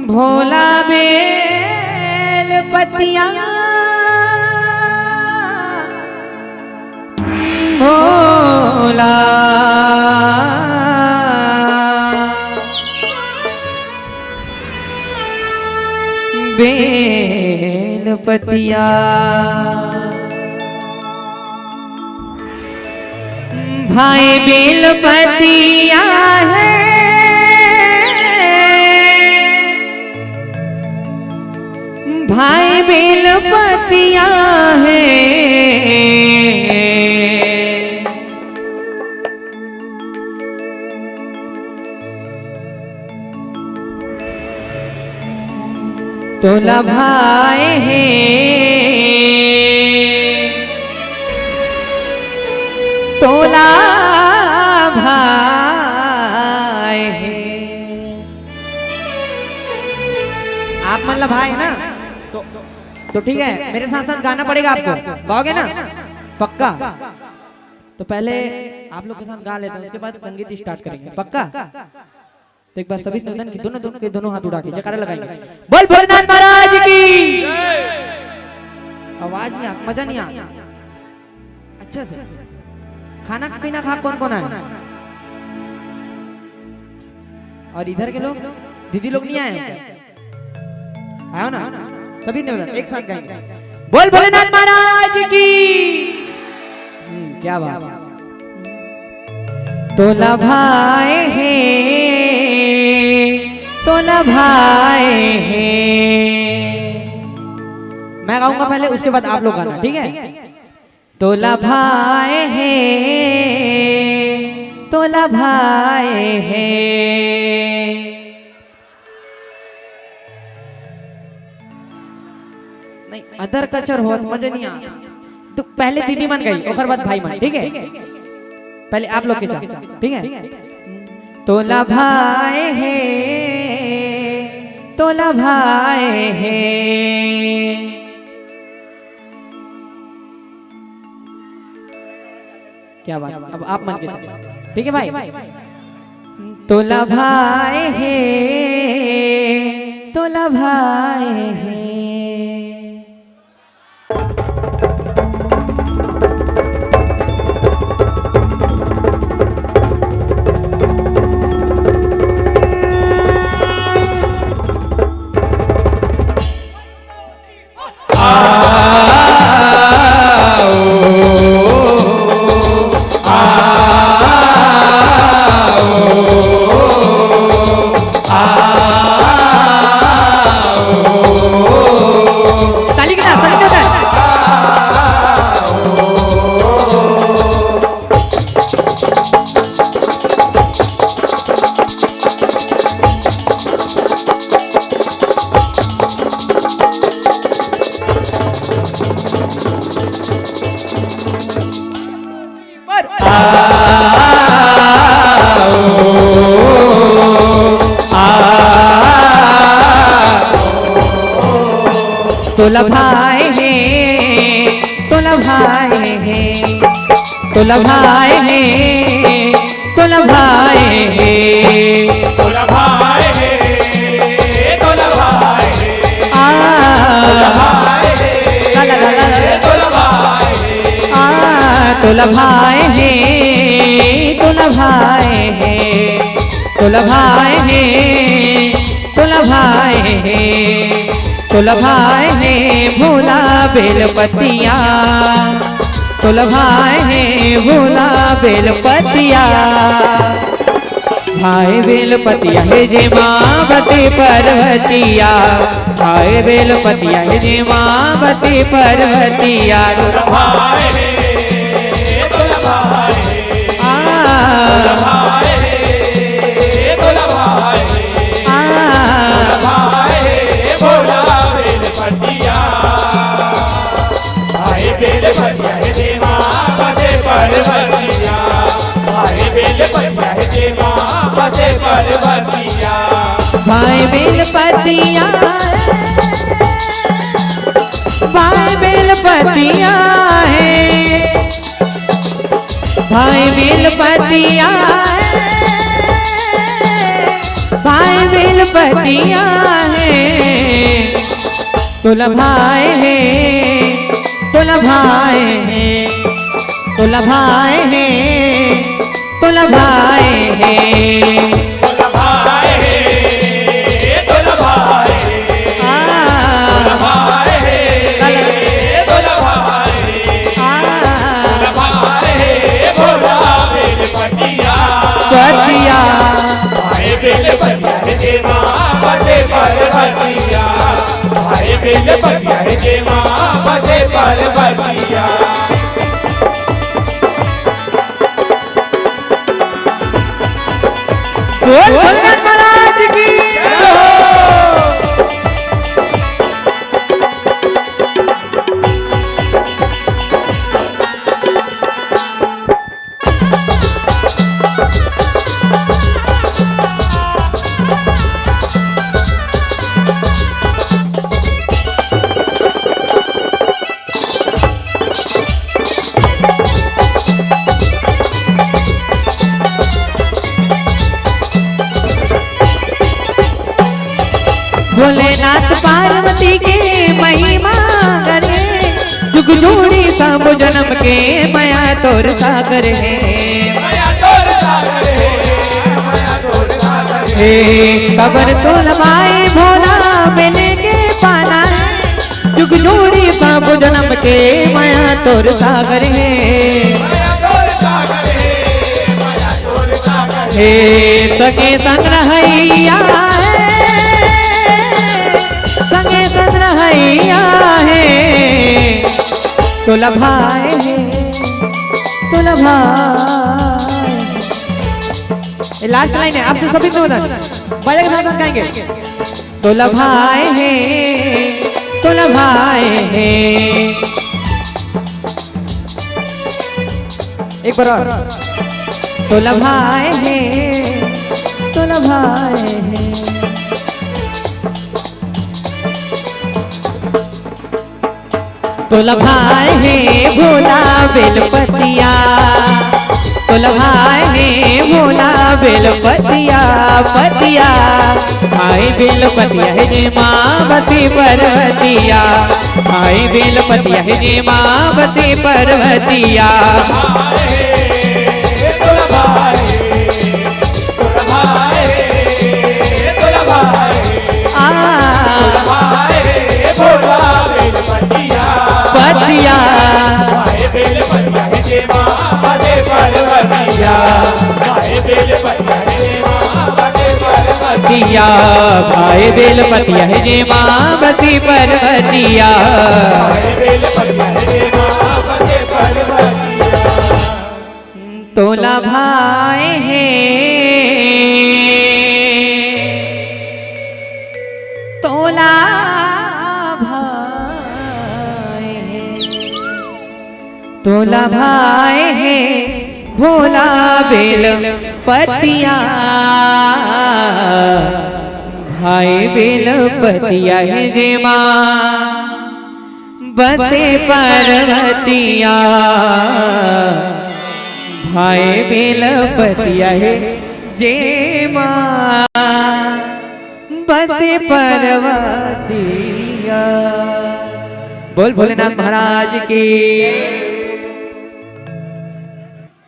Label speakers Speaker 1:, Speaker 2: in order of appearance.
Speaker 1: भोला bell पतिया भोला bell पतिया भाई बेल पतिया है भाई बेल पतिया है तोला भाई है तोला भाई है। आप मतलब भाई है ना तो ठीक है, मेरे साथ साथ गाना पड़ेगा आपको, गाओगे ना पक्का? तो पहले आप लोग के साथ गा लेते हैं, उसके बाद संगीत स्टार्ट करेंगे, पक्का? तो एक बार सभी निवेदन की दोनों हाथ उठा के जयकारा लगाएंगे, बोल भोलेनाथ महाराज की। आवाज नहीं आता, मजा नहीं आता अच्छा से। खाना पीना खा कौन कौन आए? और इधर के लोग दीदी लोग नहीं आए? आयो ना सभी निवेदन एक साथ गाएंगे, बोल भोलेनाथ महाराज की। क्या बात। तोला भाई है तोला भाई है। मैं गाऊंगा पहले, उसके बाद आप लोग गाना, ठीक है? तोला भाई है तोला भाई है। नहीं अदर कचर हो तो मजे नहीं आता, तो पहले दीदी मन गई और बाद भाई मन, ठीक है? पहले आप लोग के साथ, ठीक है? तोला भाई है तोला भाई है। क्या बात, अब आप मन के साथ, ठीक है भाई? तोला भाई है तोला भाई है। तोला भाई है तोला भाई है तोला भाई है तोला भाई है
Speaker 2: तोला भाई है तोला भाई है
Speaker 1: तोला भाई है
Speaker 2: तोला भाई है
Speaker 1: तोला भाई है तोला भाई है तोला भाई है तोला भाई है तोला भाई है भोला बेल पतिया तोला भाई है भोला बेल पतिया भाई बेल पतिया है जे माँ बती पर्वतिया भाई बेल पतिया है जे माँ बती पर्वतिया
Speaker 2: तोला भाई है तोला भाई है तोला भाई है तोला भाई है तोला भाई है भोला बेल पतिया भाई बेल पतिया है देवा बसे पर्वतिया भाई बेल पतिया है देवा बसे पर्वतिया
Speaker 1: भाई बेल पतिया भाई बेल पतिया है भाई बेल पतिया भाई बेल पतिया है तुलभाए हैं, तुलभाए हैं, तुलभाए हैं, तुलभाए हैं,
Speaker 2: तुलभाए हे तुलभाए तुलभाए हे तुलभाए तुलभाए हे भोला बेलपतिया
Speaker 1: पतिया
Speaker 2: भाई बेलपतिया हे देवा बसे पार्वतिया भाई बेलपतिया हे देवा बसे पार्वतिया
Speaker 1: बोल भोलेनाथ महाराज की भोलेनाथ पार्वती के महिमा करे जुग जोड़ी सब जन्म के माया तोर सागर है
Speaker 2: माया तोर सागर माया तोर सागर
Speaker 1: हे कबर तोलवाए भोला मिले के पाना जुग जोड़ी सब जन्म के माया तोर सागर है
Speaker 2: माया तोर सागर माया तोर सागर
Speaker 1: हे सगे संग्रहैया संगे संग्रहैया है तुलभाए है तुलभाए। ये लास्ट लाइन है, आप तो सभी को बड़े के साथ गाएंगे। तुलभाए है तुलभाए है, एक बार और। तुलभाए है तुलभाए है, तुलभाए हैं भोला बेलपतिया, तुलभाए हैं भोला बेलपतिया पतिया भाई बेलपतिया है जे माँ बती पर्वतिया भाई बेलपतिया है जे माँ बती पर्वतिया पतिया दिया भाई बेलपतिया है जे माँ बती पर्वतिया तोला भाई है तोला तोला भाई है भोला बेल पतिया भाई बेल पतिया है जे माँ बसे पर्वतिया भाई बेल पतिया है जे माँ बसे पर्वतिया। बोल भोलेनाथ महाराज की।